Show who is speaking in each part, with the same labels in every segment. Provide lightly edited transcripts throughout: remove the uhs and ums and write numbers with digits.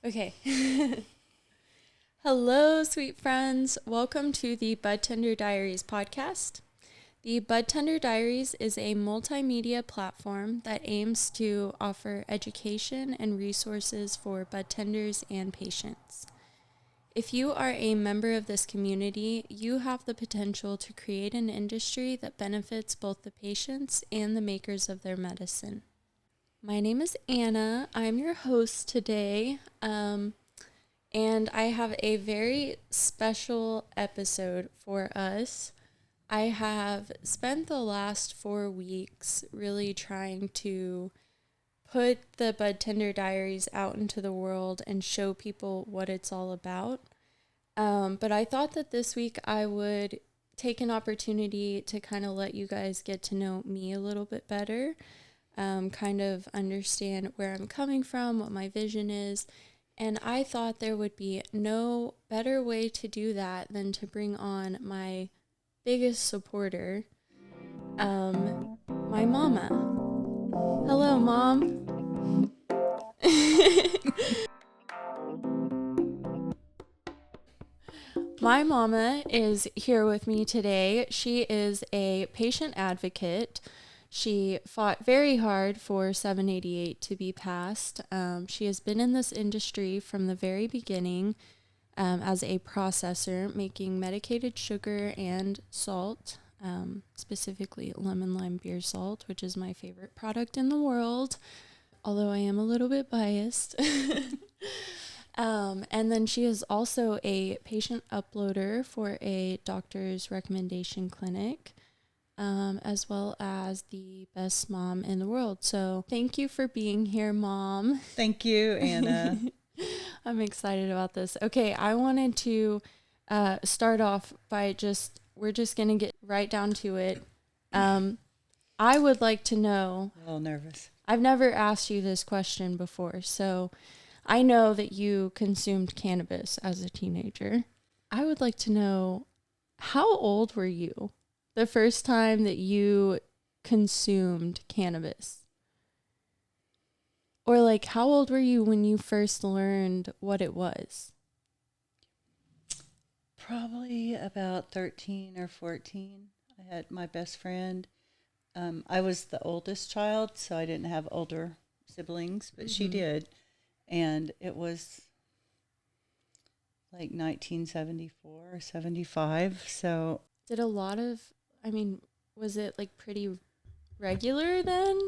Speaker 1: Okay. Hello, sweet friends. Welcome to the Budtender Diaries podcast. The Budtender Diaries is a multimedia platform that aims to offer education and resources for budtenders and patients. If you are a member of this community, you have the potential to create an industry that benefits both the patients and the makers of their medicine. My name is Anna. I'm your host today, and I have a very special episode for us. I have spent the last 4 weeks really trying to put the Budtender Diaries out into the world and show people what it's all about. But I thought that this week I would take an opportunity to kind of let you guys get to know me a little bit better. Kind of understand where I'm coming from, what my vision is. And I thought there would be no better way to do that than to bring on my biggest supporter, my mama. Hello, Mom. My mama is here with me today. She is a patient advocate. She fought very hard for 788 to be passed. She has been in this industry from the very beginning as a processor, making medicated sugar and salt, specifically lemon lime beer salt, which is my favorite product in the world, although I am a little bit biased. And then she is also a patient uploader for a doctor's recommendation clinic. As well as the best mom in the world. So thank you for being here, Mom.
Speaker 2: Thank you, Anna.
Speaker 1: I'm excited about this. Okay, I wanted to start off by we're just going to get right down to it. I would like to know.
Speaker 2: A little nervous.
Speaker 1: I've never asked you this question before, so I know that you consumed cannabis as a teenager. I would like to know, how old were you the first time that you consumed cannabis? Or like, how old were you when you first learned what it was?
Speaker 2: Probably about 13 or 14. I had my best friend. I was the oldest child, so I didn't have older siblings, but she did. And it was like 1974 or 75. So
Speaker 1: did a lot of, was it like pretty regular then?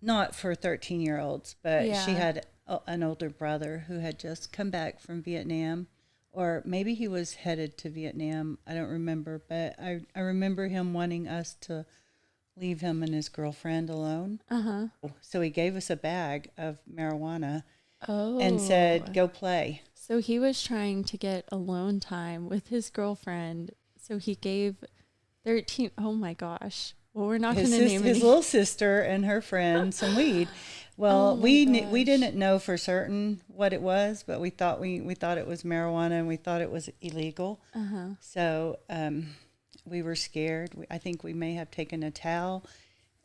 Speaker 2: Not for 13-year-olds, but
Speaker 1: Yeah.
Speaker 2: she had an older brother who had just come back from Vietnam, or maybe he was headed to Vietnam. I don't remember, but I remember him wanting us to leave him and his girlfriend alone.
Speaker 1: Uh-huh.
Speaker 2: So he gave us a bag of marijuana
Speaker 1: Oh.
Speaker 2: and said, go play.
Speaker 1: So he was trying to get alone time with his girlfriend. So he gave 13, oh my gosh. Well, we're not going to name
Speaker 2: his little sister and her friend some weed. Well, we didn't know for certain what it was, but we thought it was marijuana and we thought it was illegal.
Speaker 1: Uh-huh.
Speaker 2: So we were scared. I think we may have taken a towel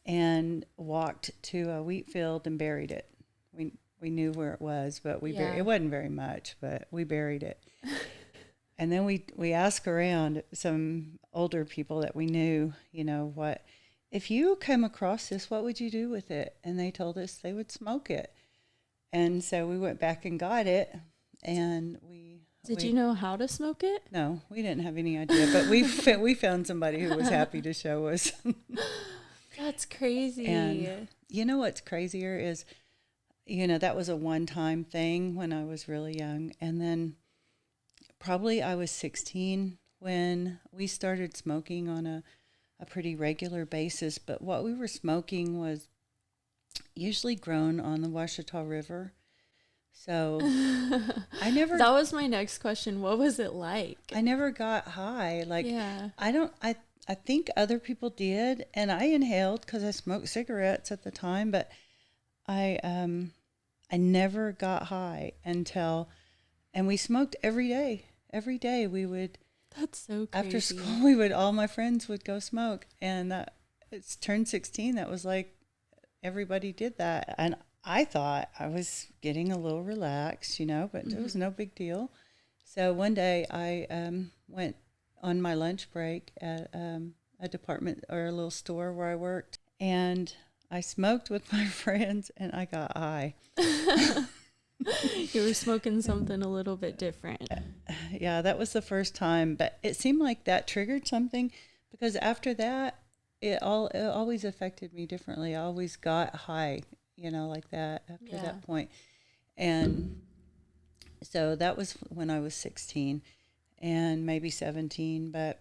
Speaker 2: and walked to a wheat field and buried it. We knew where it was, but it wasn't very much, but we buried it. And then we asked around some older people that we knew, what, if you came across this, what would you do with it? And they told us they would smoke it. And so we went back and got it, and
Speaker 1: Did you know how to smoke it?
Speaker 2: No, we didn't have any idea, but we found somebody who was happy to show us.
Speaker 1: That's crazy.
Speaker 2: And you know what's crazier is, that was a one-time thing when I was really young. And then probably I was 16 when we started smoking on a pretty regular basis. But what we were smoking was usually grown on the Washita River. So
Speaker 1: That was my next question. What was it like?
Speaker 2: I never got high. I think other people did, and I inhaled because I smoked cigarettes at the time, but I never got high until, and we smoked every day. Every day we would.
Speaker 1: That's so crazy.
Speaker 2: After school, all my friends would go smoke, and it's turned 16. That was like everybody did that, and I thought I was getting a little relaxed, but it was no big deal. So one day I went on my lunch break at a department or a little store where I worked, and I smoked with my friends, and I got high.
Speaker 1: You were smoking something a little bit different.
Speaker 2: Yeah, that was the first time, but it seemed like that triggered something, because after that, it always affected me differently. I always got high, like that after that point. And so that was when I was 16 and maybe 17, but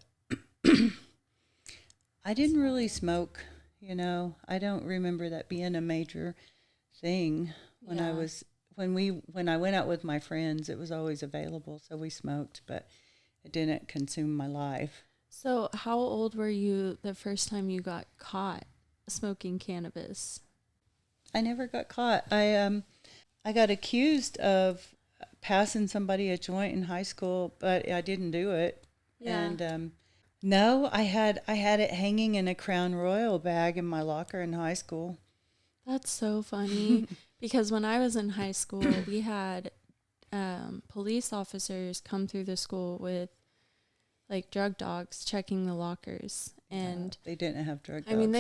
Speaker 2: I didn't really smoke, I don't remember that being a major thing when I was when I went out with my friends. It was always available, so we smoked, but it didn't consume my life.
Speaker 1: So how old were you the first time you got caught smoking cannabis?
Speaker 2: I never got caught. I got accused of passing somebody a joint in high school, but I didn't do it. Yeah. And no, I had it hanging in a Crown Royal bag in my locker in high school.
Speaker 1: That's so funny. Because when I was in high school, we had police officers come through the school with like drug dogs checking the lockers. And
Speaker 2: they didn't have drug dogs.
Speaker 1: I mean,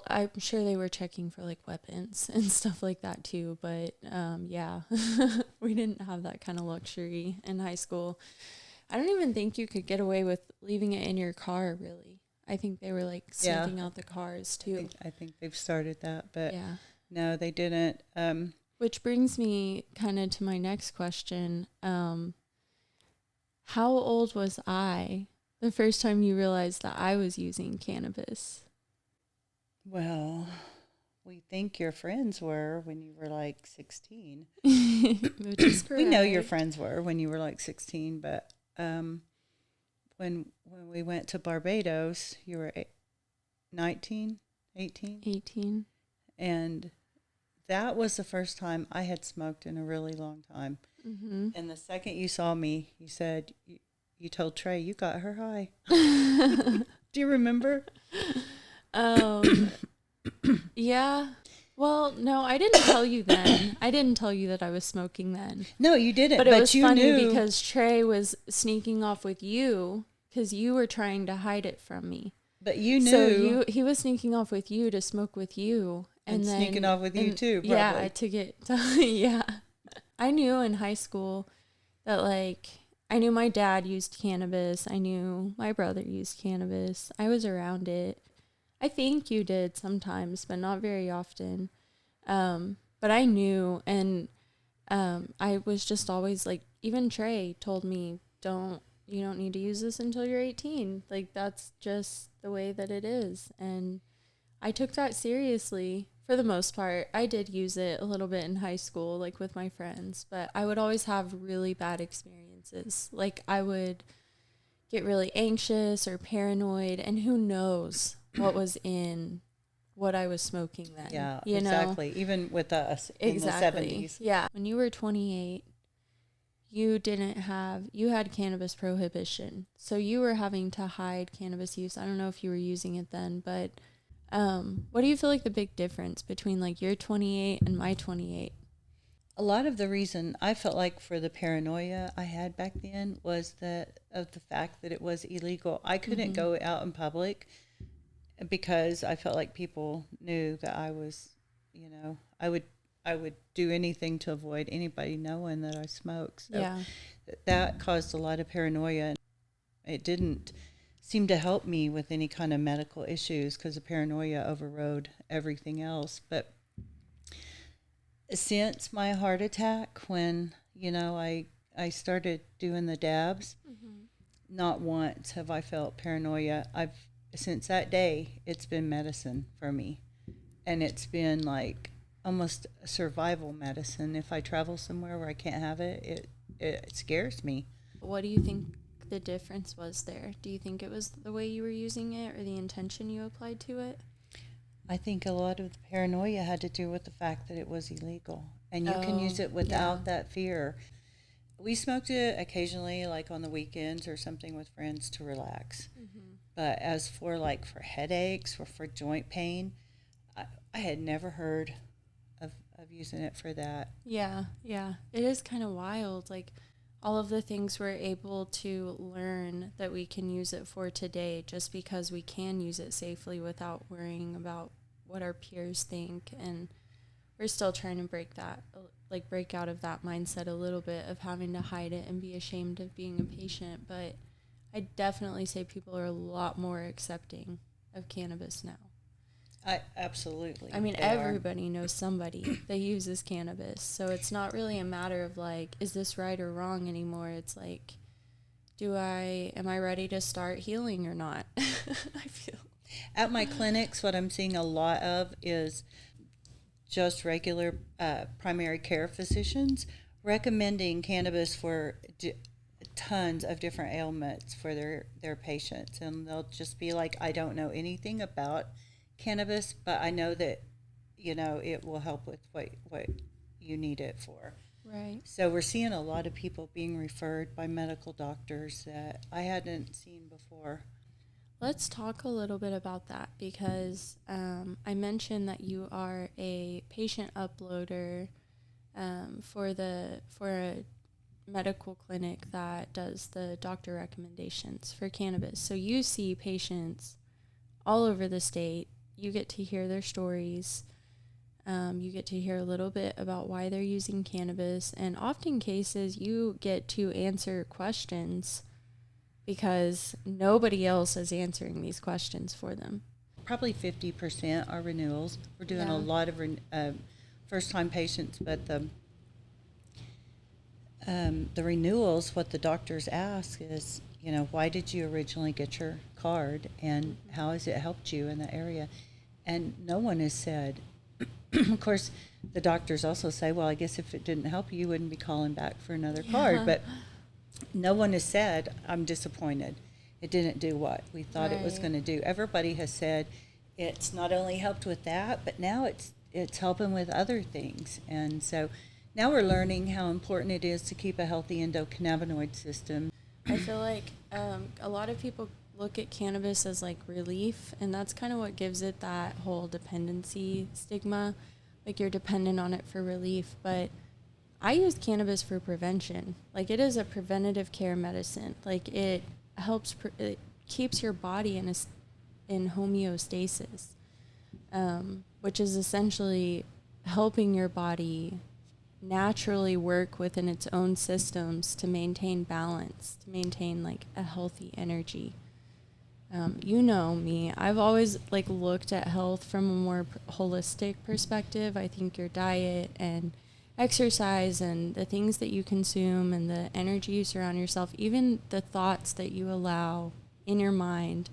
Speaker 1: I'm sure they were checking for like weapons and stuff like that too. But yeah, we didn't have that kind of luxury in high school. I don't even think you could get away with leaving it in your car, really. I think they were like sniffing out the cars too.
Speaker 2: I think they've started that, but no, they didn't.
Speaker 1: Which brings me kind of to my next question. How old was I the first time you realized that I was using cannabis?
Speaker 2: Well, we think your friends were when you were like 16.
Speaker 1: Which is correct.
Speaker 2: We know your friends were when you were like 16, but when we went to Barbados, you were 19, 18?
Speaker 1: 18.
Speaker 2: And that was the first time I had smoked in a really long time. Mm-hmm. And the second you saw me, you said, you told Trey, you got her high. Do you remember?
Speaker 1: Yeah. Well, no, I didn't tell you then. I didn't tell you that I was smoking then.
Speaker 2: No, you didn't.
Speaker 1: But it was funny
Speaker 2: knew.
Speaker 1: Because Trey was sneaking off with you because you were trying to hide it from me.
Speaker 2: But you knew.
Speaker 1: So he was sneaking off with you to smoke with you.
Speaker 2: And then, sneaking off with you too, probably.
Speaker 1: Yeah, yeah. I knew in high school that I knew my dad used cannabis. I knew my brother used cannabis. I was around it. I think you did sometimes, but not very often. But I knew, and I was just always even Trey told me, you don't need to use this until you're 18. That's just the way that it is. And I took that seriously for the most part. I did use it a little bit in high school, with my friends, but I would always have really bad experiences. I would get really anxious or paranoid, and who knows what was in what I was smoking then.
Speaker 2: Yeah, exactly. Even with us in the 70s.
Speaker 1: Yeah. When you were 28, you had cannabis prohibition. So you were having to hide cannabis use. I don't know if you were using it then, but what do you feel like the big difference between your 28 and my 28?
Speaker 2: A lot of the reason I felt like for the paranoia I had back then was the fact that it was illegal. I couldn't go out in public because I felt like people knew that I was, I would do anything to avoid anybody knowing that I smoked. So that caused a lot of paranoia. It didn't seem to help me with any kind of medical issues because the paranoia overrode everything else. But since my heart attack, when, I started doing the dabs, not once have I felt paranoia. Since that day, it's been medicine for me. And it's been almost a survival medicine. If I travel somewhere where I can't have it, it scares me.
Speaker 1: What do you think the difference was there? Do you think it was the way you were using it or the intention you applied to it?
Speaker 2: I think a lot of the paranoia had to do with the fact that it was illegal. And you can use it without that fear. We smoked it occasionally, on the weekends or something with friends to relax. But as for for headaches or for joint pain, I had never heard of of using it for that.
Speaker 1: Yeah, yeah. It is kind of wild. Like all of the things we're able to learn that we can use it for today just because we can use it safely without worrying about what our peers think. And we're still trying to break out of that mindset a little bit of having to hide it and be ashamed of being a patient. But I definitely say people are a lot more accepting of cannabis now.
Speaker 2: Absolutely.
Speaker 1: I mean, everybody knows somebody that uses cannabis. So it's not really a matter of like, is this right or wrong anymore? It's like, am I ready to start healing or not? I feel.
Speaker 2: At my clinics, what I'm seeing a lot of is just regular primary care physicians recommending cannabis for tons of different ailments for their patients. And they'll just be like, I don't know anything about cannabis, but I know that, it will help with what you need it for.
Speaker 1: Right.
Speaker 2: So we're seeing a lot of people being referred by medical doctors that I hadn't seen before.
Speaker 1: Let's talk a little bit about that because I mentioned that you are a patient uploader for a medical clinic that does the doctor recommendations for cannabis. So you see patients all over the state. You get to hear their stories. You get to hear a little bit about why they're using cannabis. And often cases, you get to answer questions because nobody else is answering these questions for them.
Speaker 2: Probably 50% are renewals. We're doing a lot of first-time patients, but the renewals, what the doctors ask is, why did you originally get your card and how has it helped you in that area? And no one has said, of course, the doctors also say, well, I guess if it didn't help you, you wouldn't be calling back for another card. But no one has said, I'm disappointed. It didn't do what we thought it was going to do. Everybody has said it's not only helped with that, but now it's helping with other things. And so now we're learning how important it is to keep a healthy endocannabinoid system.
Speaker 1: I feel like a lot of people look at cannabis as like relief, and that's kind of what gives it that whole dependency stigma. Like you're dependent on it for relief, but I use cannabis for prevention. Like it is a preventative care medicine. Like it helps, it keeps your body in homeostasis, which is essentially helping your body naturally work within its own systems to maintain balance, to maintain like a healthy energy. You know me, I've always like looked at health from a more holistic perspective. I think your diet and exercise and the things that you consume and the energy you surround yourself, even the thoughts that you allow in your mind,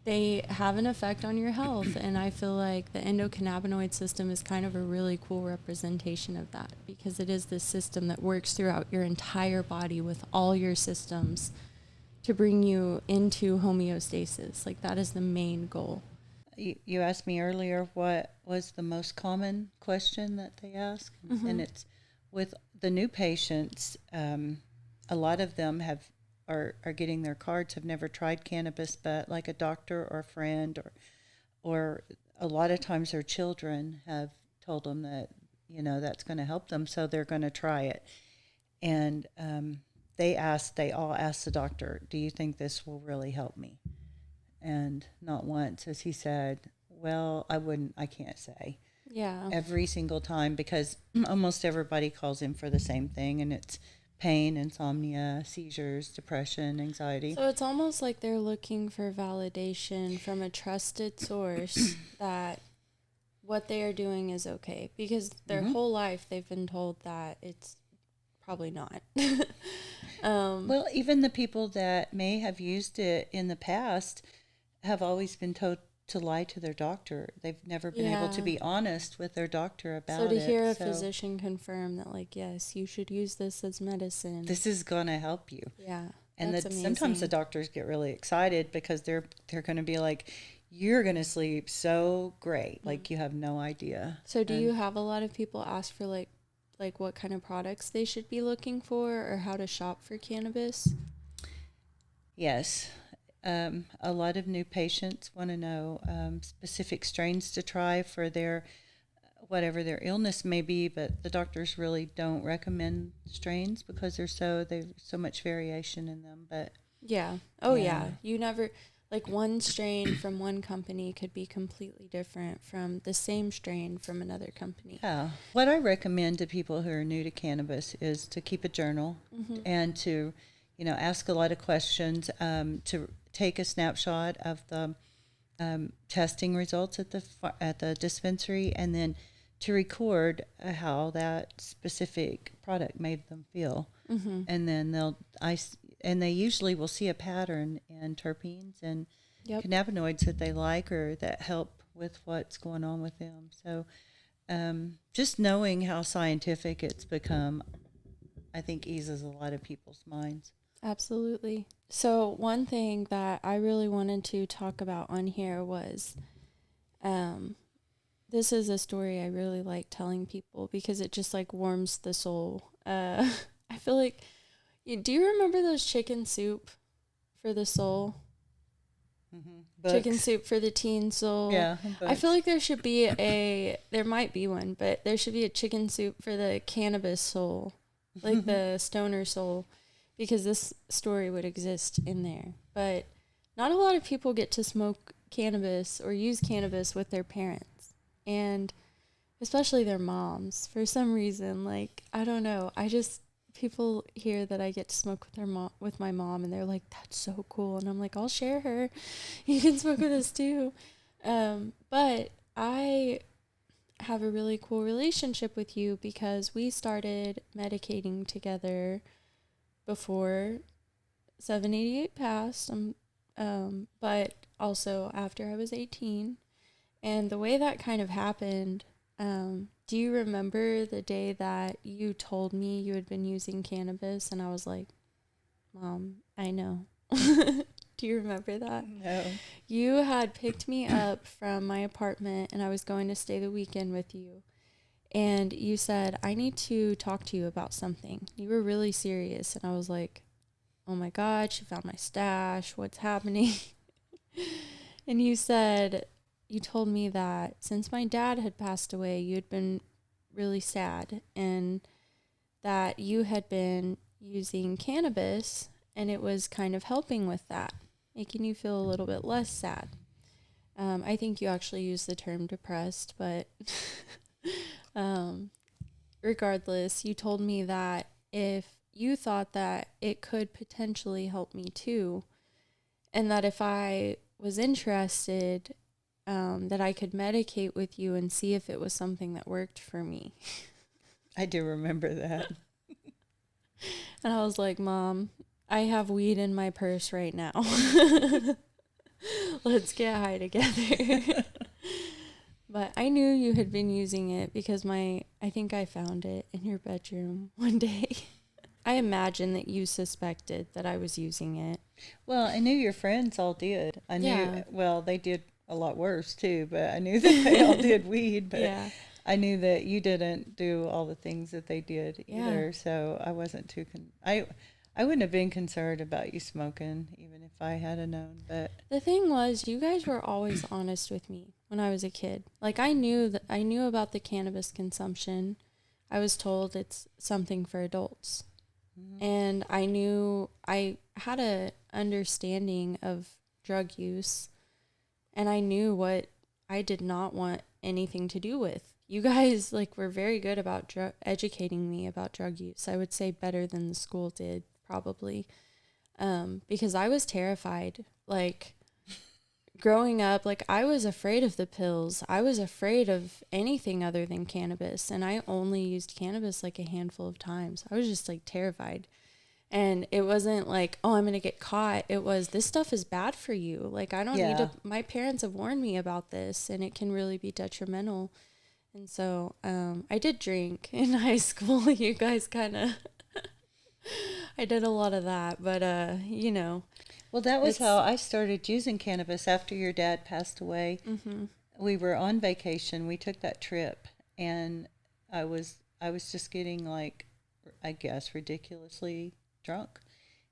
Speaker 1: they have an effect on your health. And I feel like the endocannabinoid system is kind of a really cool representation of that because it is this system that works throughout your entire body with all your systems to bring you into homeostasis. Like that is the main goal.
Speaker 2: You asked me earlier what was the most common question that they ask, and it's with the new patients. A lot of them are getting their cards, have never tried cannabis, but like a doctor or a friend or a lot of times their children have told them that that's going to help them, so they're going to try it. And they all asked the doctor, do you think this will really help me? And not once has he said, well, I can't say.
Speaker 1: Yeah.
Speaker 2: Every single time, because almost everybody calls in for the same thing, and it's pain, insomnia, seizures, depression, anxiety.
Speaker 1: So it's almost like they're looking for validation from a trusted source that what they are doing is okay, because their whole life they've been told that it's probably not.
Speaker 2: Well, even the people that may have used it in the past have always been told to lie to their doctor. They've never been able to be honest with their doctor about it.
Speaker 1: So to hear a physician confirm that, like, yes, you should use this as medicine.
Speaker 2: This is going to help you.
Speaker 1: Yeah.
Speaker 2: And sometimes the doctors get really excited because they're going to be like, you're going to sleep so great. Like you have no idea.
Speaker 1: So do you have a lot of people ask for like what kind of products they should be looking for or how to shop for cannabis?
Speaker 2: Yes. A lot of new patients want to know specific strains to try for whatever their illness may be, but the doctors really don't recommend strains because there's so much variation in them. But
Speaker 1: yeah. Oh yeah. You never, like, one strain from one company could be completely different from the same strain from another company.
Speaker 2: Yeah. What I recommend to people who are new to cannabis is to keep a journal and to, ask a lot of questions, to take a snapshot of the testing results at the dispensary, and then to record how that specific product made them feel. And then they usually will see a pattern in terpenes and cannabinoids that they like or that help with what's going on with them. So just knowing how scientific it's become, I think, eases a lot of people's minds.
Speaker 1: Absolutely. So one thing that I really wanted to talk about on here was, this is a story I really like telling people because it just like warms the soul. I feel like, do you remember those chicken soup for the soul? Chicken soup for the teen soul.
Speaker 2: Yeah.
Speaker 1: I feel like there should be there might be one, but there should be a chicken soup for the cannabis soul, like the stoner soul, because this story would exist in there. But not a lot of people get to smoke cannabis or use cannabis with their parents, and especially their moms. For some reason, like, I don't know, people hear that I get to smoke with my mom, and they're like, "That's so cool," and I'm like, "I'll share her. You can smoke with us too." But I have a really cool relationship with you because we started medicating together before 788 passed, but also after I was 18. And the way that kind of happened, do you remember the day that you told me you had been using cannabis? And I was like, "Mom, I know." Do you remember that?
Speaker 2: No.
Speaker 1: You had picked me up from my apartment, and I was going to stay the weekend with you. And you said, "I need to talk to you about something." You were really serious. And I was like, "Oh my God, she found my stash. What's happening?" And you told me that since my dad had passed away, you had been really sad, and that you had been using cannabis, and it was kind of helping with that, making you feel a little bit less sad. I think you actually used the term depressed, but regardless, you told me that if you thought that it could potentially help me too, and that if I was interested, that I could medicate with you and see if it was something that worked for me.
Speaker 2: I do remember that.
Speaker 1: And I was like, "Mom, I have weed in my purse right now. Let's get high together." But I knew you had been using it because I think I found it in your bedroom one day. I imagine that you suspected that I was using it.
Speaker 2: Well, I knew your friends all did. I knew,
Speaker 1: Yeah.
Speaker 2: well, they did a lot worse too, but I knew that they all did weed, but
Speaker 1: Yeah.
Speaker 2: I knew that you didn't do all the things that they did either.
Speaker 1: Yeah.
Speaker 2: So I wasn't too, I wouldn't have been concerned about you smoking even if I had known, but.
Speaker 1: The thing was, you guys were always honest with me when I was a kid. Like, I knew about the cannabis consumption. I was told it's something for adults. And I knew I had a understanding of drug use, and I knew what I did not want anything to do with. You guys were very good about educating me about drug use. I would say better than the school did, probably, because I was terrified. Growing up, I was afraid of the pills. I was afraid of anything other than cannabis, and I only used cannabis a handful of times. I was just terrified. And it wasn't "Oh, I'm going to get caught." It was, "This stuff is bad for you. I don't need to, my parents have warned me about this, and it can really be detrimental." And so, I did drink in high school. You guys I did a lot of that, but,
Speaker 2: Well, that was how I started using cannabis after your dad passed away.
Speaker 1: Mm-hmm.
Speaker 2: We were on vacation. We took that trip, and I was just getting I guess ridiculously drunk.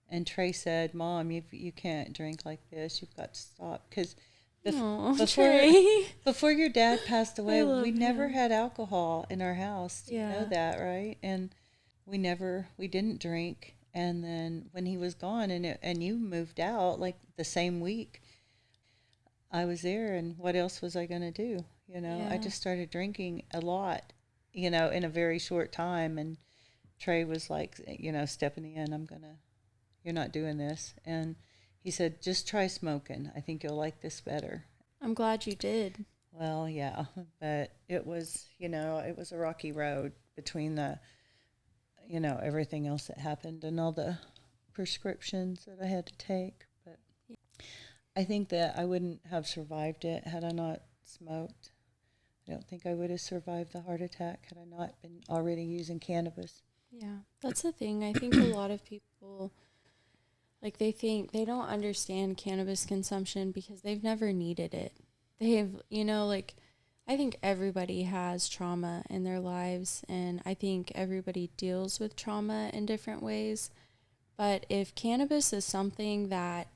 Speaker 2: And Trey said, "Mom, you can't drink like this. You've got to stop." Because Before your dad passed away, we never
Speaker 1: him.
Speaker 2: had alcohol in our house. You
Speaker 1: Yeah.
Speaker 2: know that, right? And we didn't drink. And then when he was gone and you moved out like the same week, I was there, and what else was I going to do? I just started drinking a lot, in a very short time. And Trey was like, stepping in, you're not doing this. And he said, just try smoking. I think you'll like this better.
Speaker 1: I'm glad you did.
Speaker 2: Well, yeah, but it was a rocky road between the, everything else that happened and all the prescriptions that I had to take. But I think that I wouldn't have survived it had I not smoked. I don't think I would have survived the heart attack had I not been already using cannabis.
Speaker 1: Yeah, that's the thing. I think a lot of people, like, they don't understand cannabis consumption because they've never needed it. I think everybody has trauma in their lives, and I think everybody deals with trauma in different ways. But if cannabis is something that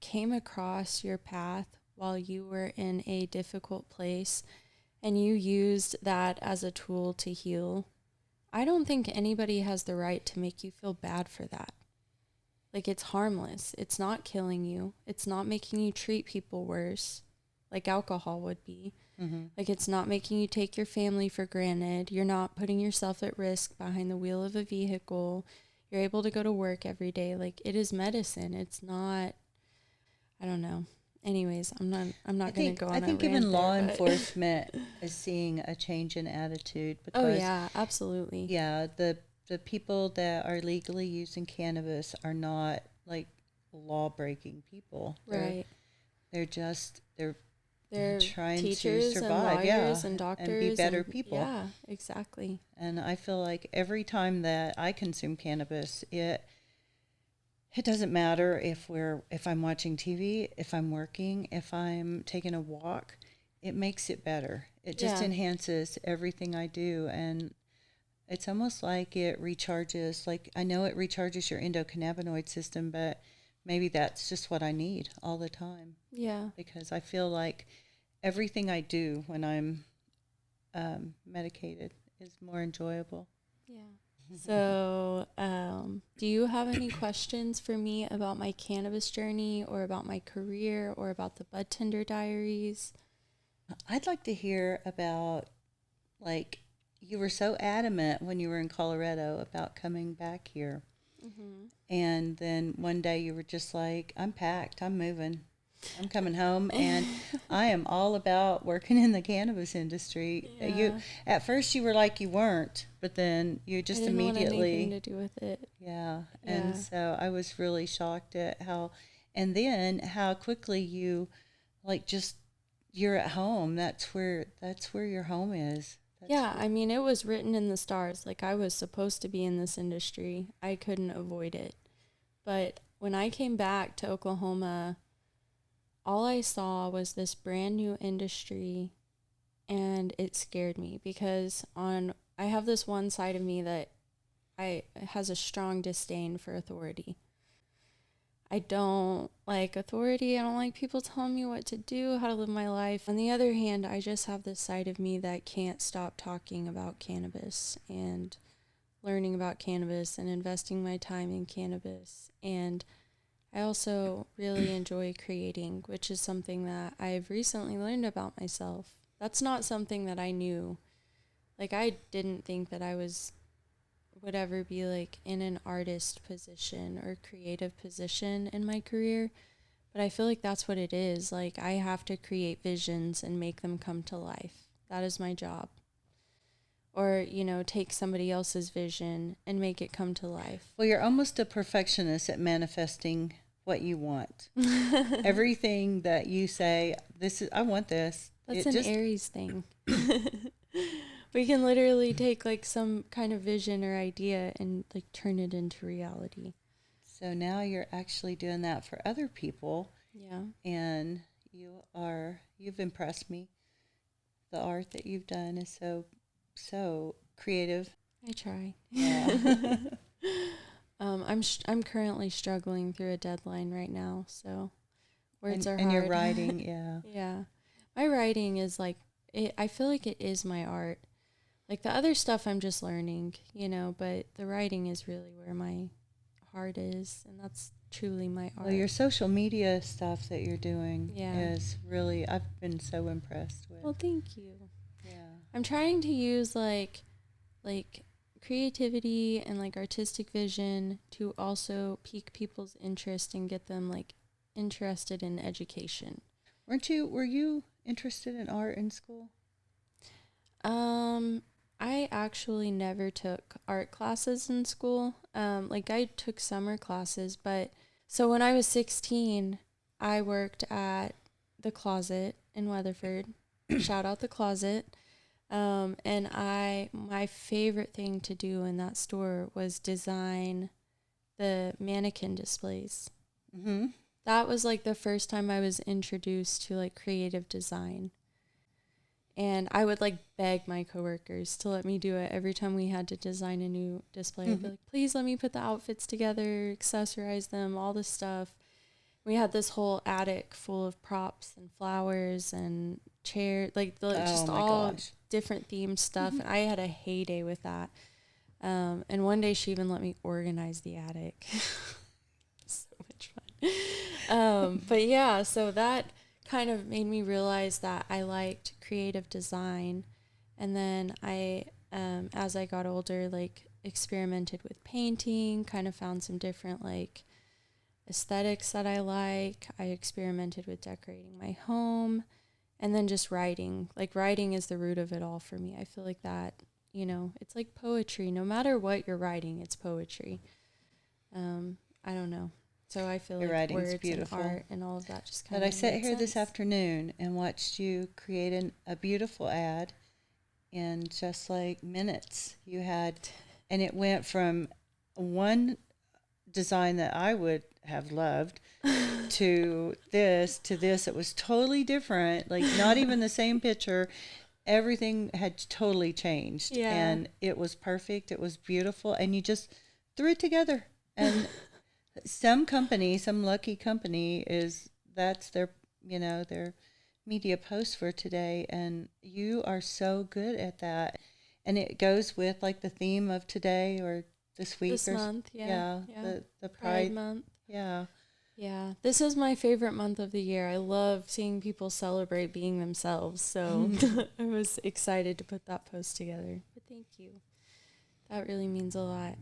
Speaker 1: came across your path while you were in a difficult place and you used that as a tool to heal, I don't think anybody has the right to make you feel bad for that. Like, it's harmless. It's not killing you. It's not making you treat people worse like alcohol would be.
Speaker 2: Mm-hmm.
Speaker 1: Like, it's not making you take your family for granted. You're not putting yourself at risk behind the wheel of a vehicle. You're able to go to work every day. Like, it is medicine. It's not, I don't know. Anyways, I'm not going to go on a rant.
Speaker 2: I think even law enforcement is seeing a change in attitude. Because,
Speaker 1: yeah, absolutely.
Speaker 2: Yeah, the people that are legally using cannabis are not like law-breaking people.
Speaker 1: Right.
Speaker 2: They're trying
Speaker 1: teachers
Speaker 2: to survive,
Speaker 1: and lawyers and doctors
Speaker 2: and be better people.
Speaker 1: Yeah, exactly.
Speaker 2: And I feel like every time that I consume cannabis, it doesn't matter if I'm watching TV, if I'm working, if I'm taking a walk, it makes it better. It just enhances everything I do. And it's almost like it recharges, like I know it recharges your endocannabinoid system, but maybe that's just what I need all the time.
Speaker 1: Yeah.
Speaker 2: Because I feel like everything I do when I'm medicated is more enjoyable.
Speaker 1: Yeah. So, do you have any questions for me about my cannabis journey or about my career or about the Budtender Diaries?
Speaker 2: I'd like to hear about, like, you were so adamant when you were in Colorado about coming back here.
Speaker 1: Mm-hmm.
Speaker 2: And then one day you were just like, I'm packed, I'm moving. I'm coming home, and I am all about working in the cannabis industry.
Speaker 1: Yeah.
Speaker 2: At first you were like you weren't, but then you just immediately
Speaker 1: want anything to do with it.
Speaker 2: Yeah. And so I was really shocked at how quickly you, like, just you're at home. That's where your home is.
Speaker 1: I mean, it was written in the stars. Like, I was supposed to be in this industry. I couldn't avoid it. But when I came back to Oklahoma, all I saw was this brand new industry, and it scared me because I have this one side of me that has a strong disdain for authority. I don't like authority. I don't like people telling me what to do, how to live my life. On the other hand, I just have this side of me that can't stop talking about cannabis and learning about cannabis and investing my time in cannabis. And I also really enjoy creating, which is something that I've recently learned about myself. That's not something that I knew. Like, I didn't think that I would ever be, like, in an artist position or creative position in my career. But I feel like that's what it is. Like, I have to create visions and make them come to life. That is my job. Or, take somebody else's vision and make it come to life.
Speaker 2: Well, you're almost a perfectionist at manifesting what you want. Everything that you say, I want this.
Speaker 1: That's an Aries thing. We can literally take, like, some kind of vision or idea and, like, turn it into reality.
Speaker 2: So now you're actually doing that for other people.
Speaker 1: Yeah.
Speaker 2: And you've impressed me. The art that you've done is so creative.
Speaker 1: I try.
Speaker 2: Yeah.
Speaker 1: I'm currently struggling through a deadline right now, so Words are hard.
Speaker 2: And your writing, yeah.
Speaker 1: Yeah. My writing is like, I feel like it is my art. Like the other stuff I'm just learning, but the writing is really where my heart is, and that's truly my art.
Speaker 2: Well, your social media stuff that you're doing is really, I've been so impressed with.
Speaker 1: Well, thank you.
Speaker 2: Yeah.
Speaker 1: I'm trying to use like creativity and like artistic vision to also pique people's interest and get them like interested in education.
Speaker 2: Were you interested in art in school?
Speaker 1: I actually never took art classes in school. I took summer classes, but so when I was 16, I worked at the Closet in Weatherford. Shout out the Closet. And my favorite thing to do in that store was design the mannequin displays.
Speaker 2: Mm-hmm.
Speaker 1: That was like the first time I was introduced to like creative design. And I would like beg my coworkers to let me do it every time we had to design a new display. Mm-hmm. I'd be like, please let me put the outfits together, accessorize them, all this stuff. We had this whole attic full of props and flowers and chairs, different themed stuff. Mm-hmm. And I had a heyday with that. And one day she even let me organize the attic. So much fun. But yeah, so that kind of made me realize that I liked creative design. And then I, as I got older, like experimented with painting, kind of found some different like aesthetics that I like. I experimented with decorating my home, and then just writing. Like writing is the root of it all for me. I feel like that, it's like poetry. No matter what you're writing, it's poetry. I don't know. So I feel
Speaker 2: your
Speaker 1: like words
Speaker 2: beautiful.
Speaker 1: And art and all of that just kind of.
Speaker 2: But I sat here this afternoon and watched you create a beautiful ad in just like minutes. You had, and it went from one design that I would have loved to this. It was totally different. Like not even the same picture. Everything had totally changed. Yeah. And it was perfect. It was beautiful. And you just threw it together. And some lucky company that's their media post for today. And you are so good at that. And it goes with like the theme of today or this week.
Speaker 1: This month, yeah.
Speaker 2: The
Speaker 1: Pride Month.
Speaker 2: Yeah.
Speaker 1: Yeah. This is my favorite month of the year. I love seeing people celebrate being themselves. So I was excited to put that post together. But thank you. That really means a lot.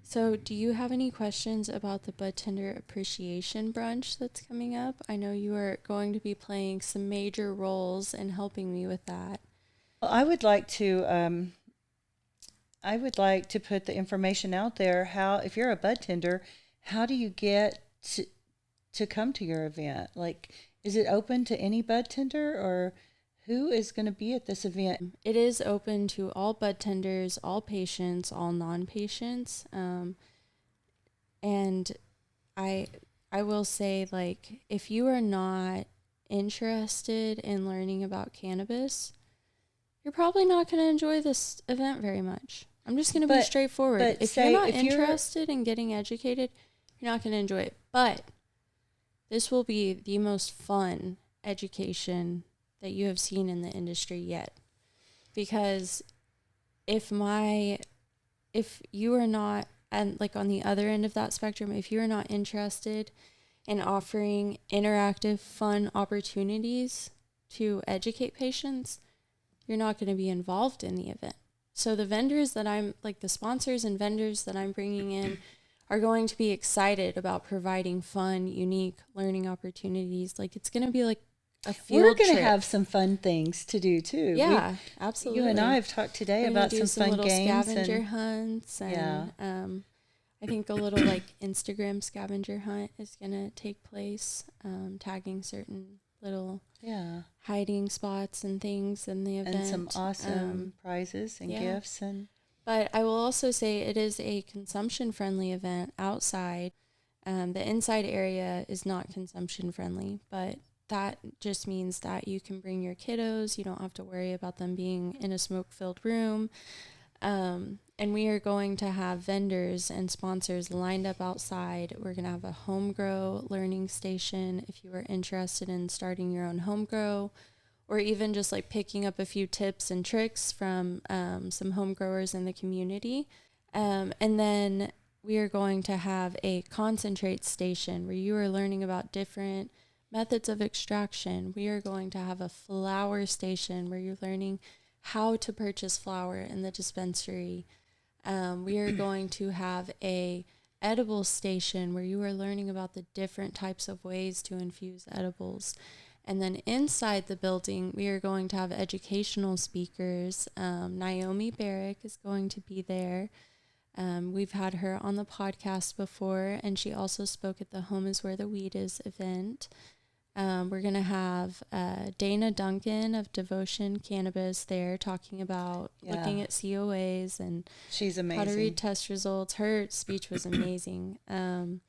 Speaker 1: So do you have any questions about the Budtender Appreciation Brunch that's coming up? I know you are going to be playing some major roles in helping me with that.
Speaker 2: Well, I would like to put the information out there. If you're a budtender, how do you get to come to your event? Like, is it open to any budtender, or who is going to be at this event?
Speaker 1: It is open to all budtenders, all patients, all non-patients. And I will say, like, if you are not interested in learning about cannabis, you're probably not going to enjoy this event very much. I'm just going to be straightforward. If you're not interested in getting educated, you're not going to enjoy it. But this will be the most fun education that you have seen in the industry yet. Because if you are not, and like on the other end of that spectrum, if you are not interested in offering interactive, fun opportunities to educate patients, you're not going to be involved in the event. So the vendors the sponsors and vendors that I'm bringing in are going to be excited about providing fun, unique learning opportunities. Like it's going to be like a field
Speaker 2: We're going
Speaker 1: trip.
Speaker 2: To have some fun things to do too.
Speaker 1: Yeah, absolutely.
Speaker 2: You and I have talked today about some fun
Speaker 1: little
Speaker 2: games.
Speaker 1: Scavenger hunts. And, I think a little like Instagram scavenger hunt is going to take place, tagging certain little hiding spots and things in the event.
Speaker 2: And some awesome prizes and gifts.
Speaker 1: But I will also say it is a consumption-friendly event outside. The inside area is not consumption-friendly, but that just means that you can bring your kiddos. You don't have to worry about them being in a smoke-filled room. And we are going to have vendors and sponsors lined up outside. We're going to have a home grow learning station if you are interested in starting your own home grow, or even just like picking up a few tips and tricks from some home growers in the community. And then we are going to have a concentrate station where you are learning about different methods of extraction. We are going to have a flower station where you're learning how to purchase flower in the dispensary. We are going to have a edible station where you are learning about the different types of ways to infuse edibles. And then inside the building, we are going to have educational speakers. Naomi Barrick is going to be there. We've had her on the podcast before, and she also spoke at the Home is Where the Weed Is event. We're going to have Dana Duncan of Devotion Cannabis there talking about looking at COAs and
Speaker 2: she's amazing.
Speaker 1: How to read test results. Her speech was amazing. And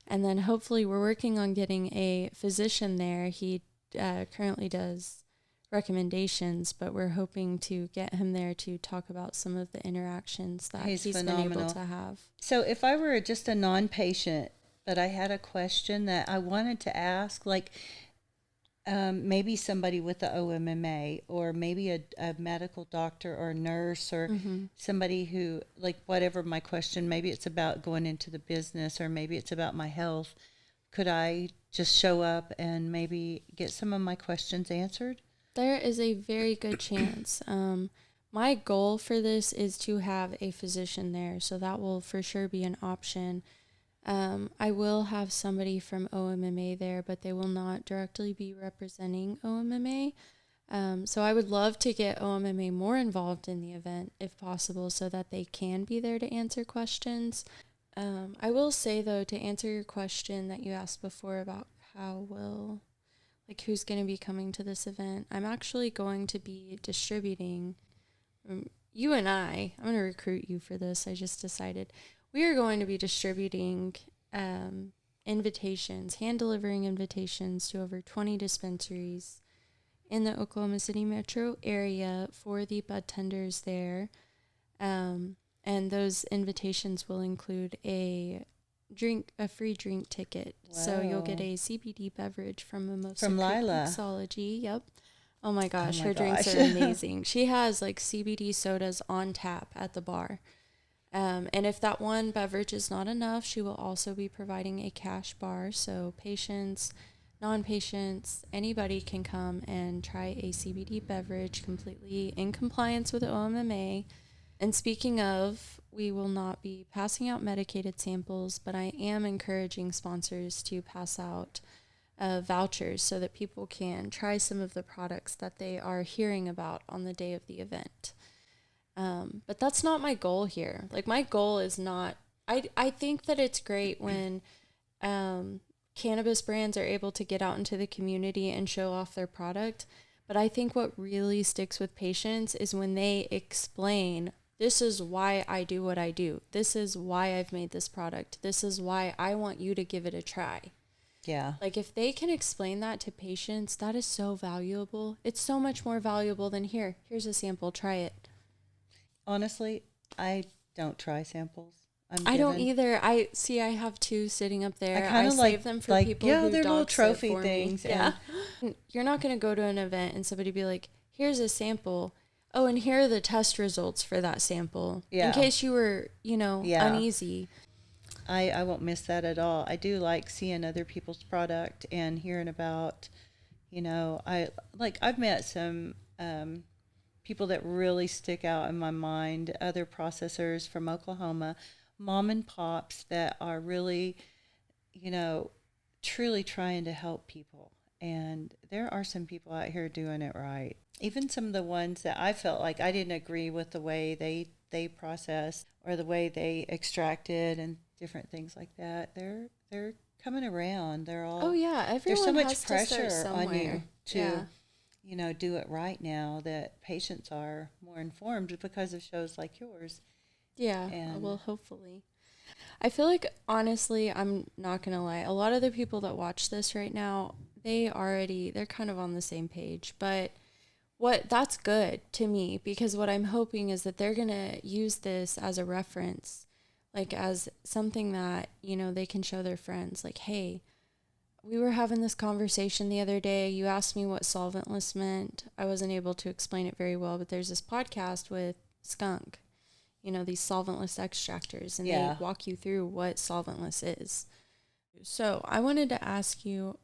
Speaker 1: then hopefully we're working on getting a physician there. He currently does recommendations, but we're hoping to get him there to talk about some of the interactions that he's been able to have.
Speaker 2: So if I were just a non-patient, but I had a question that I wanted to ask, like maybe somebody with the OMMA, or maybe a medical doctor or a nurse, or somebody who, like, whatever my question, maybe it's about going into the business, or maybe it's about my health. Could I just show up and maybe get some of my questions answered?
Speaker 1: There is a very good chance. My goal for this is to have a physician there, so that will for sure be an option. I will have somebody from OMMA there, but they will not directly be representing OMMA. So I would love to get OMMA more involved in the event if possible, so that they can be there to answer questions. I will say, though, to answer your question that you asked before about who's going to be coming to this event, I'm actually going to be distributing, you and I'm going to recruit you for this, I just decided. We are going to be distributing invitations, hand-delivering invitations to over 20 dispensaries in the Oklahoma City metro area for the budtenders there. And those invitations will include a free drink ticket. Wow. So you'll get a CBD beverage from Mimosa
Speaker 2: from Lila.
Speaker 1: Mixology. Yep. Oh my gosh, her drinks are amazing. She has like CBD sodas on tap at the bar. And if that one beverage is not enough, she will also be providing a cash bar. So patients, non-patients, anybody can come and try a CBD beverage completely in compliance with OMMA. And speaking of, we will not be passing out medicated samples, but I am encouraging sponsors to pass out vouchers so that people can try some of the products that they are hearing about on the day of the event. But that's not my goal here. Like, my goal is not, I think that it's great when cannabis brands are able to get out into the community and show off their product. But I think what really sticks with patients is when they explain, this is why I do what I do. This is why I've made this product. This is why I want you to give it a try.
Speaker 2: Yeah.
Speaker 1: Like, if they can explain that to patients, that is so valuable. It's so much more valuable than here's a sample, try it.
Speaker 2: Honestly, I don't try samples.
Speaker 1: I don't either. I have two sitting up there. I save them for people who
Speaker 2: they're little
Speaker 1: dog
Speaker 2: trophy
Speaker 1: sit for
Speaker 2: things.
Speaker 1: Me. Yeah. You're not going to go to an event and somebody be like, here's a sample. Oh, and here are the test results for that sample. Yeah. In case you were, uneasy.
Speaker 2: I won't miss that at all. I do like seeing other people's product and hearing about, I've met some people that really stick out in my mind, other processors from Oklahoma, mom and pops that are really, truly trying to help people. And there are some people out here doing it right. Even some of the ones that I felt like I didn't agree with the way they processed or the way they extracted and different things like that. They're coming around. They're all
Speaker 1: everyone
Speaker 2: there's so much
Speaker 1: has
Speaker 2: pressure
Speaker 1: to start
Speaker 2: on you to
Speaker 1: do
Speaker 2: it right now that patients are more informed because of shows like yours.
Speaker 1: Yeah, well, hopefully. I feel like, honestly, I'm not going to lie, a lot of the people that watch this right now, they're kind of on the same page, but That's good to me, because what I'm hoping is that they're going to use this as a reference, like as something that, they can show their friends, like, hey, we were having this conversation the other day. You asked me what solventless meant. I wasn't able to explain it very well, but there's this podcast with Skunk, these solventless extractors, and they walk you through what solventless is. So I wanted to ask you,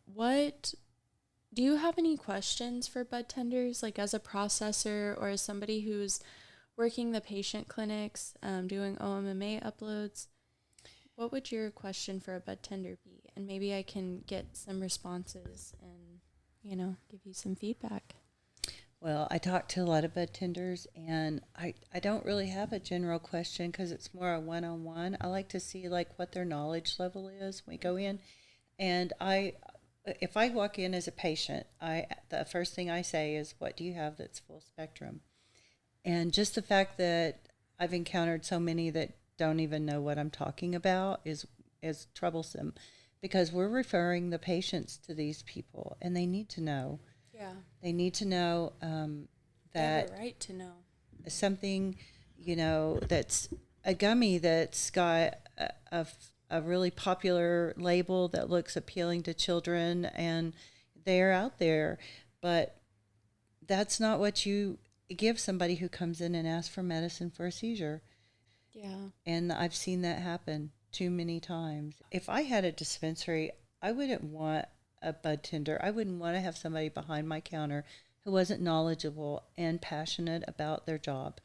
Speaker 1: do you have any questions for budtenders, like as a processor or as somebody who's working the patient clinics, doing OMMA uploads? What would your question for a budtender be? And maybe I can get some responses and, give you some feedback.
Speaker 2: Well, I talk to a lot of budtenders, and I don't really have a general question because it's more a one-on-one. I like to see what their knowledge level is when we go in. And if I walk in as a patient, the first thing I say is, what do you have that's full spectrum? And just the fact that I've encountered so many that don't even know what I'm talking about is troublesome, because we're referring the patients to these people, and they need to know.
Speaker 1: Yeah.
Speaker 2: They need to know that
Speaker 1: they have a right to know
Speaker 2: something, that's a gummy that's got a really popular label that looks appealing to children, and they're out there, but that's not what you give somebody who comes in and asks for medicine for a seizure.
Speaker 1: Yeah.
Speaker 2: And I've seen that happen too many times. If I had a dispensary, I wouldn't want a bud tender. I wouldn't want to have somebody behind my counter who wasn't knowledgeable and passionate about their job.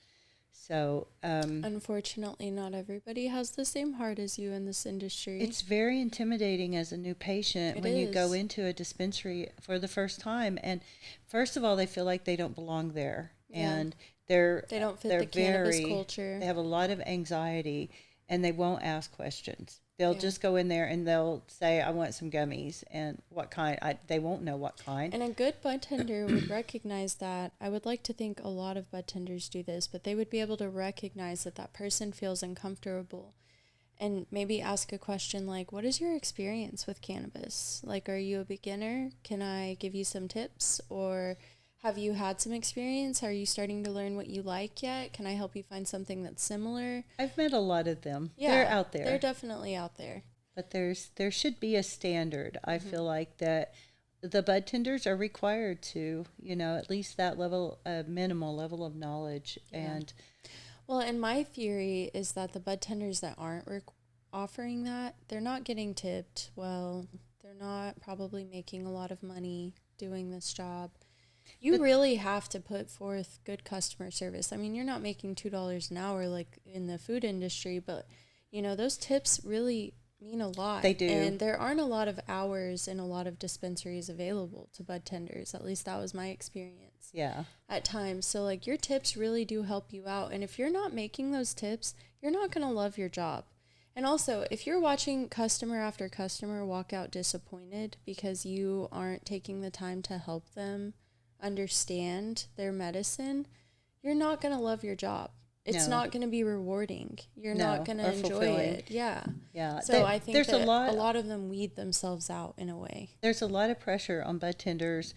Speaker 2: So,
Speaker 1: unfortunately, not everybody has the same heart as you in this industry.
Speaker 2: It's very intimidating as a new patient when you go into a dispensary for the first time. And first of all, they feel like they don't belong there. Yeah. And they don't fit the cannabis culture. They have a lot of anxiety, and they won't ask questions. They'll just go in there and they'll say, I want some gummies. And what kind? They won't know what kind.
Speaker 1: And a good budtender would recognize that. I would like to think a lot of budtenders do this, but they would be able to recognize that person feels uncomfortable and maybe ask a question like, what is your experience with cannabis? Like, are you a beginner? Can I give you some tips? Or have you had some experience? Are you starting to learn what you like yet? Can I help you find something that's similar?
Speaker 2: I've met a lot of them. Yeah, they're out there.
Speaker 1: They're definitely out there.
Speaker 2: But there should be a standard. I feel like that the budtenders are required to, at least that level, a minimal level of knowledge. Yeah. And
Speaker 1: well, and my theory is that the budtenders that aren't offering that, they're not getting tipped well. They're not probably making a lot of money doing this job. You really have to put forth good customer service. I mean, you're not making $2 an hour like in the food industry, but, those tips really mean a lot.
Speaker 2: They do.
Speaker 1: And there aren't a lot of hours in a lot of dispensaries available to budtenders. At least that was my experience.
Speaker 2: Yeah.
Speaker 1: At times. So, your tips really do help you out. And if you're not making those tips, you're not going to love your job. And also, if you're watching customer after customer walk out disappointed because you aren't taking the time to help them understand their medicine, you're not going to love your job. It's not going to be rewarding. You're not going to enjoy it. Yeah.
Speaker 2: Yeah.
Speaker 1: So I think there's that a lot of them weed themselves out in a way.
Speaker 2: There's a lot of pressure on budtenders.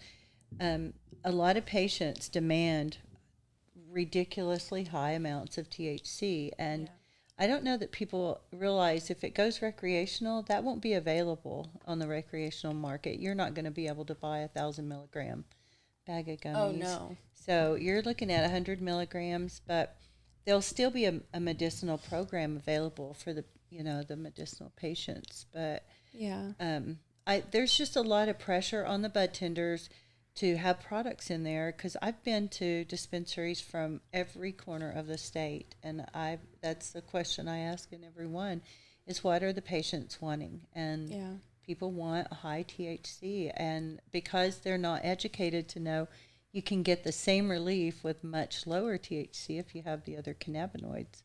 Speaker 2: A lot of patients demand ridiculously high amounts of THC, and I don't know that people realize if it goes recreational, that won't be available on the recreational market. You're not going to be able to buy 1,000 milligram bag of gummies.
Speaker 1: Oh, no.
Speaker 2: So you're looking at 100 milligrams, but there'll still be a medicinal program available for the medicinal patients. But there's just a lot of pressure on the budtenders to have products in there, because I've been to dispensaries from every corner of the state, and that's the question I ask in every one is, what are the patients wanting? And people want high THC, and because they're not educated to know you can get the same relief with much lower THC if you have the other cannabinoids.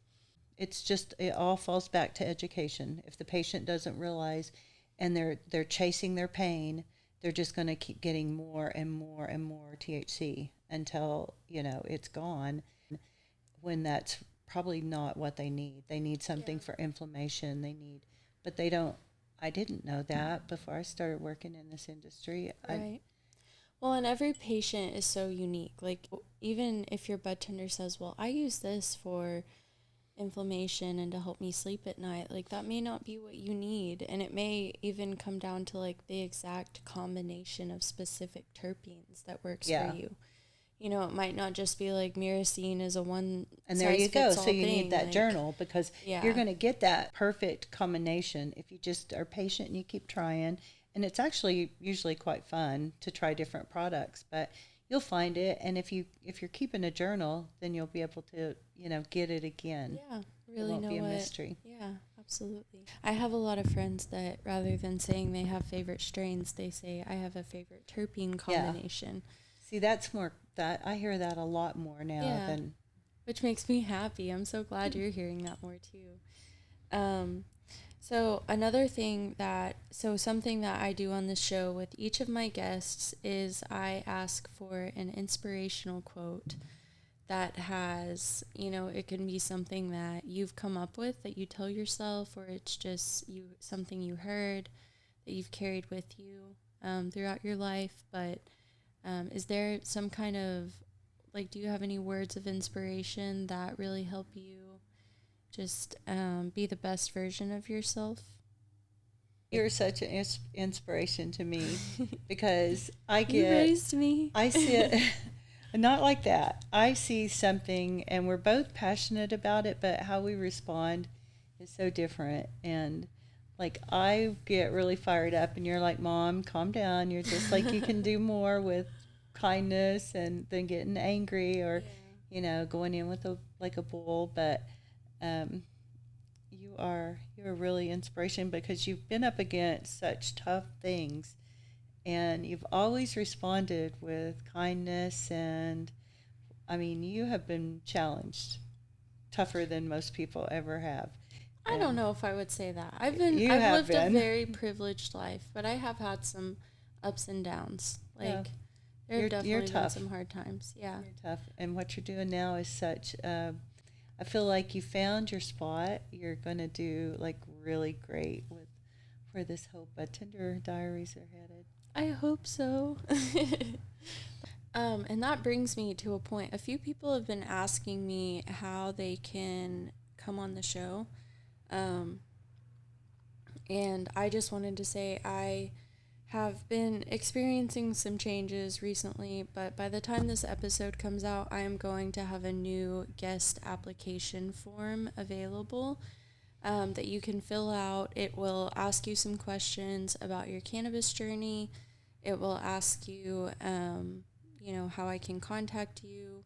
Speaker 2: It all falls back to education. If the patient doesn't realize and they're chasing their pain, they're just going to keep getting more and more and more THC until, it's gone, when that's probably not what they need. They need something for inflammation. I didn't know that before I started working in this industry.
Speaker 1: Right. Well, and every patient is so unique. Like, even if your bud tender says, well, I use this for inflammation and to help me sleep at night, like, that may not be what you need. And it may even come down to, like, the exact combination of specific terpenes that works for you. You know, it might not just be like myrcene is a one
Speaker 2: and there you go. So you
Speaker 1: thing.
Speaker 2: need that
Speaker 1: like,
Speaker 2: journal, because you're going to get that perfect combination if you just are patient and you keep trying. And it's actually usually quite fun to try different products, but you'll find it. And if you're keeping a journal, then you'll be able to, get it again.
Speaker 1: Yeah, really
Speaker 2: it won't
Speaker 1: know
Speaker 2: be a
Speaker 1: what,
Speaker 2: mystery.
Speaker 1: Yeah, absolutely. I have a lot of friends that rather than saying they have favorite strains, they say I have a favorite terpene combination.
Speaker 2: Yeah. See, that's more that I hear that a lot more now than,
Speaker 1: which makes me happy. I'm so glad you're hearing that more too. So something that I do on this show with each of my guests is I ask for an inspirational quote that has, it can be something that you've come up with that you tell yourself, or it's just something you heard that you've carried with you throughout your life. But is there some kind of, like, do you have any words of inspiration that really help you just be the best version of yourself?
Speaker 2: You're such an inspiration to me, because
Speaker 1: you raised me.
Speaker 2: I see it, not like that. I see something and we're both passionate about it, but how we respond is so different. And like, I get really fired up and you're like, Mom, calm down. You're just like, you can do more with kindness and then getting angry, or, going in with a bull. But you're really inspiration, because you've been up against such tough things and you've always responded with kindness. And I mean, you have been challenged tougher than most people ever have.
Speaker 1: I don't know if I would say that. I've lived a very privileged life, but I have had some ups and downs. Like, there have definitely been some hard times. Yeah.
Speaker 2: You're tough. And what you're doing now is such, I feel like you found your spot. You're going to do like really great with where this whole Budtender Diaries are headed.
Speaker 1: I hope so. And that brings me to a point. A few people have been asking me how they can come on the show. And I just wanted to say I have been experiencing some changes recently, but by the time this episode comes out, I am going to have a new guest application form available that you can fill out. It will ask you some questions about your cannabis journey. It will ask you, how I can contact you,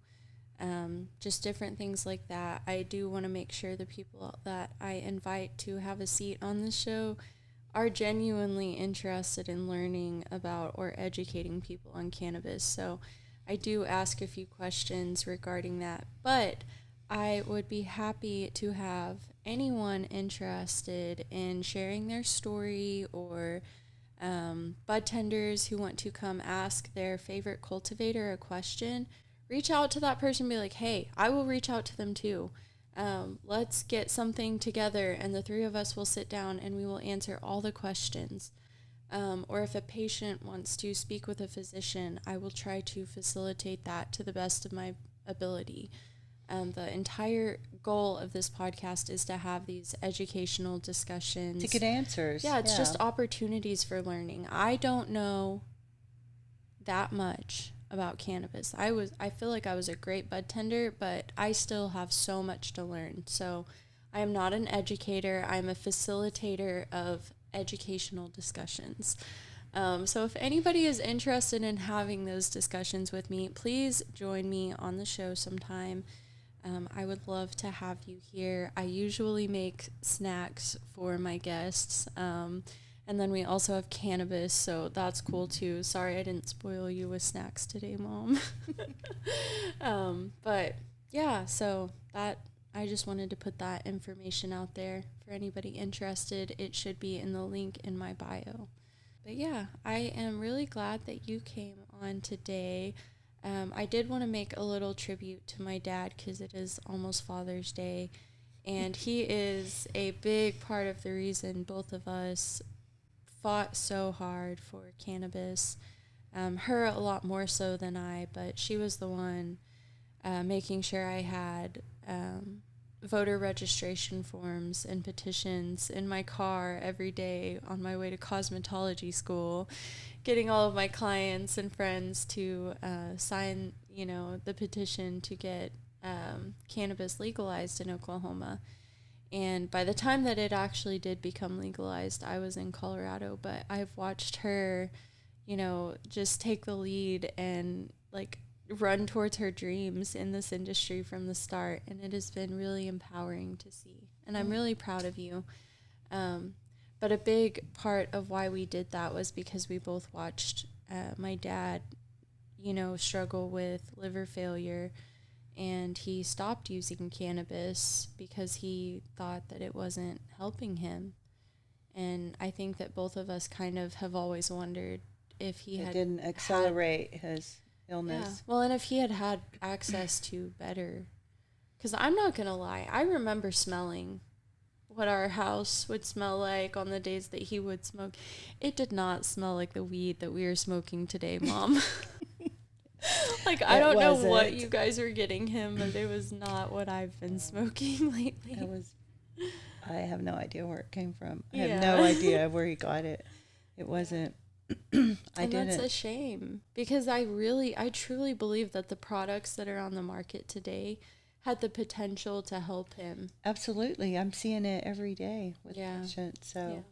Speaker 1: just different things like that. I do want to make sure the people that I invite to have a seat on the show are genuinely interested in learning about or educating people on cannabis. So I do ask a few questions regarding that, but I would be happy to have anyone interested in sharing their story, or budtenders who want to come ask their favorite cultivator a question. Reach out to that person and be like, hey, I will reach out to them too. Let's get something together, and the three of us will sit down and we will answer all the questions. Or if a patient wants to speak with a physician, I will try to facilitate that to the best of my ability. The entire goal of this podcast is to have these educational discussions.
Speaker 2: To get answers.
Speaker 1: Yeah, it's just opportunities for learning. I don't know that much about cannabis. I feel like I was a great budtender, but I still have so much to learn. So I am not an educator. I'm a facilitator of educational discussions. So if anybody is interested in having those discussions with me, please join me on the show sometime. I would love to have you here. I usually make snacks for my guests. And then we also have cannabis, so that's cool too. Sorry I didn't spoil you with snacks today, Mom. But yeah, so that I just wanted to put that information out there for anybody interested. It should be in the link in my bio. But yeah, I am really glad that you came on today. I did want to make a little tribute to my dad because it is almost Father's Day, and he is a big part of the reason both of us fought so hard for cannabis. Her a lot more so than I, but she was the one making sure I had voter registration forms and petitions in my car every day on my way to cosmetology school, getting all of my clients and friends to sign, the petition to get cannabis legalized in Oklahoma. And by the time that it actually did become legalized, I was in Colorado, but I've watched her, just take the lead and run towards her dreams in this industry from the start. And it has been really empowering to see. And I'm really proud of you. But a big part of why we did that was because we both watched my dad, struggle with liver failure. And he stopped using cannabis because he thought that it wasn't helping him. And I think that both of us kind of have always wondered if he didn't accelerate
Speaker 2: his illness.
Speaker 1: Yeah. Well, and if he had access to better. Because I'm not going to lie, I remember smelling what our house would smell like on the days that he would smoke. It did not smell like the weed that we are smoking today, Mom. I don't know what you guys were getting him, but it was not what I've been smoking lately.
Speaker 2: I have no idea where it came from. I have no idea where he got it. It wasn't.
Speaker 1: That's a shame, because I truly believe that the products that are on the market today had the potential to help him.
Speaker 2: Absolutely. I'm seeing it every day with patients. So,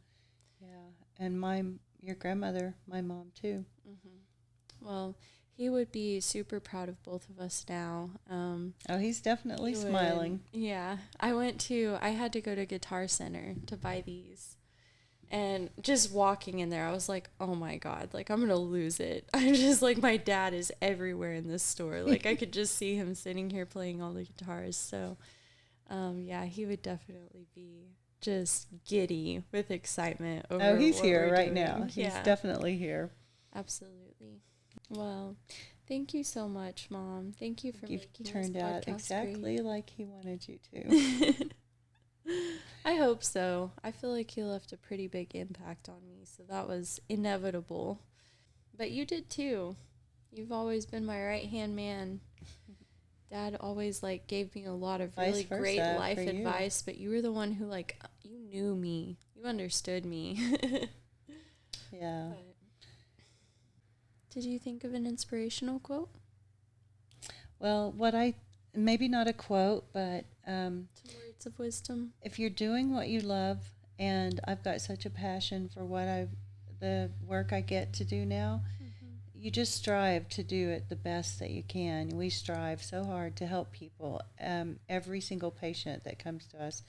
Speaker 2: and your grandmother, my mom too.
Speaker 1: Mm-hmm. Well, he would be super proud of both of us now.
Speaker 2: He's definitely smiling.
Speaker 1: Yeah. I had to go to Guitar Center to buy these. And just walking in there, I was like, oh my God, I'm going to lose it. I'm just my dad is everywhere in this store. I could just see him sitting here playing all the guitars. So, he would definitely be just giddy with excitement over
Speaker 2: Oh, he's
Speaker 1: what
Speaker 2: here
Speaker 1: we're
Speaker 2: right
Speaker 1: doing.
Speaker 2: now. He's definitely here.
Speaker 1: Absolutely. Well, thank you so much, Mom. Thank you for making this
Speaker 2: turned out
Speaker 1: podcast
Speaker 2: exactly
Speaker 1: great.
Speaker 2: Like he wanted you to.
Speaker 1: I hope so. I feel like he left a pretty big impact on me, so that was inevitable. But you did too. You've always been my right-hand man. Dad always gave me a lot of really great life advice, but you were the one who you knew me. You understood me.
Speaker 2: Yeah.
Speaker 1: But did you think of an inspirational quote?
Speaker 2: Well, maybe not a quote, but
Speaker 1: some words of wisdom.
Speaker 2: If you're doing what you love, and I've got such a passion for the work I get to do now, you just strive to do it the best that you can. We strive so hard to help people. Every single patient that comes to us,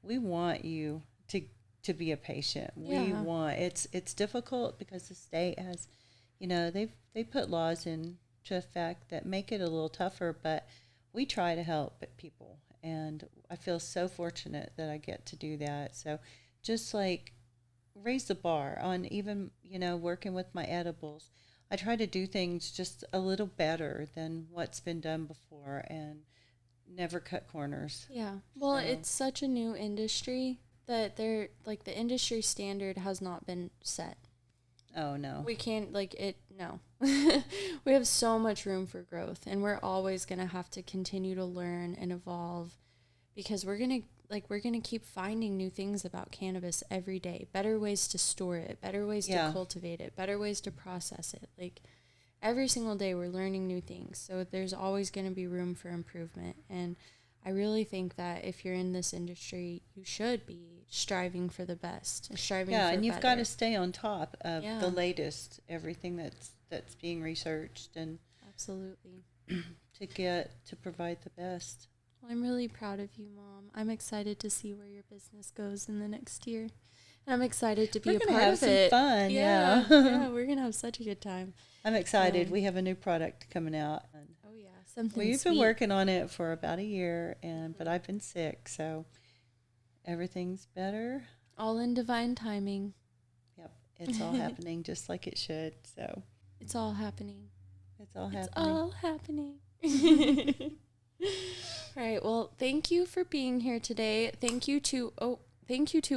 Speaker 2: we want you to be a patient. We want it's difficult because the state has, they put laws into effect that make it a little tougher, but we try to help people, and I feel so fortunate that I get to do that. So just raise the bar on even, working with my edibles. I try to do things just a little better than what's been done before and never cut corners.
Speaker 1: Yeah. Well, it's such a new industry that the industry standard has not been set.
Speaker 2: Oh, no.
Speaker 1: We can't, no. We have so much room for growth, and we're always going to have to continue to learn and evolve, because we're going to keep finding new things about cannabis every day, better ways to store it, better ways to cultivate it, better ways to process it. Every single day we're learning new things. So there's always going to be room for improvement. And I really think that if you're in this industry, you should be striving for the best, striving for better.
Speaker 2: Yeah, and you've got to stay on top of the latest, everything that's being researched, and
Speaker 1: absolutely
Speaker 2: to provide the best.
Speaker 1: Well, I'm really proud of you, Mom. I'm excited to see where your business goes in the next year. And I'm excited to be a part of it.
Speaker 2: We're going to have some fun,
Speaker 1: yeah. Yeah, we're going to have such a good time.
Speaker 2: I'm excited. We have a new product coming out.
Speaker 1: Oh, yeah. Something
Speaker 2: We've
Speaker 1: sweet.
Speaker 2: been working on it for about a year, but I've been sick, so everything's better.
Speaker 1: All in divine timing.
Speaker 2: Yep. It's all happening just like it should, so.
Speaker 1: It's all happening.
Speaker 2: It's all happening.
Speaker 1: It's all happening. All right. Well, thank you for being here today. Thank you to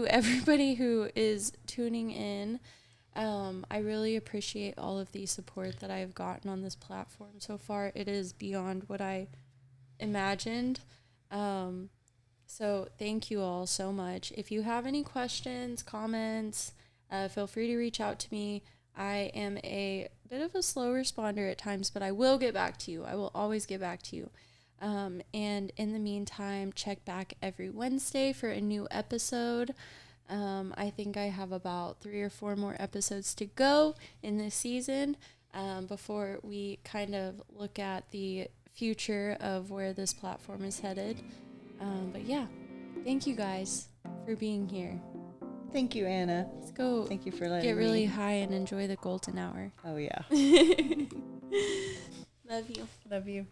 Speaker 1: everybody who is tuning in. I really appreciate all of the support that I've gotten on this platform so far. It is beyond what I imagined. So thank you all so much. If you have any questions, comments, feel free to reach out to me. I am a bit of a slow responder at times, but I will get back to you. I will always get back to you. And in the meantime, check back every Wednesday for a new episode. I think I have about 3 or 4 more episodes to go in this season before we kind of look at the future of where this platform is headed. But yeah, thank you guys for being here.
Speaker 2: Thank you, Anna.
Speaker 1: Let's go.
Speaker 2: Thank you for letting me.
Speaker 1: Get really high and enjoy the golden hour.
Speaker 2: Oh, yeah.
Speaker 1: Love you.
Speaker 2: Love you.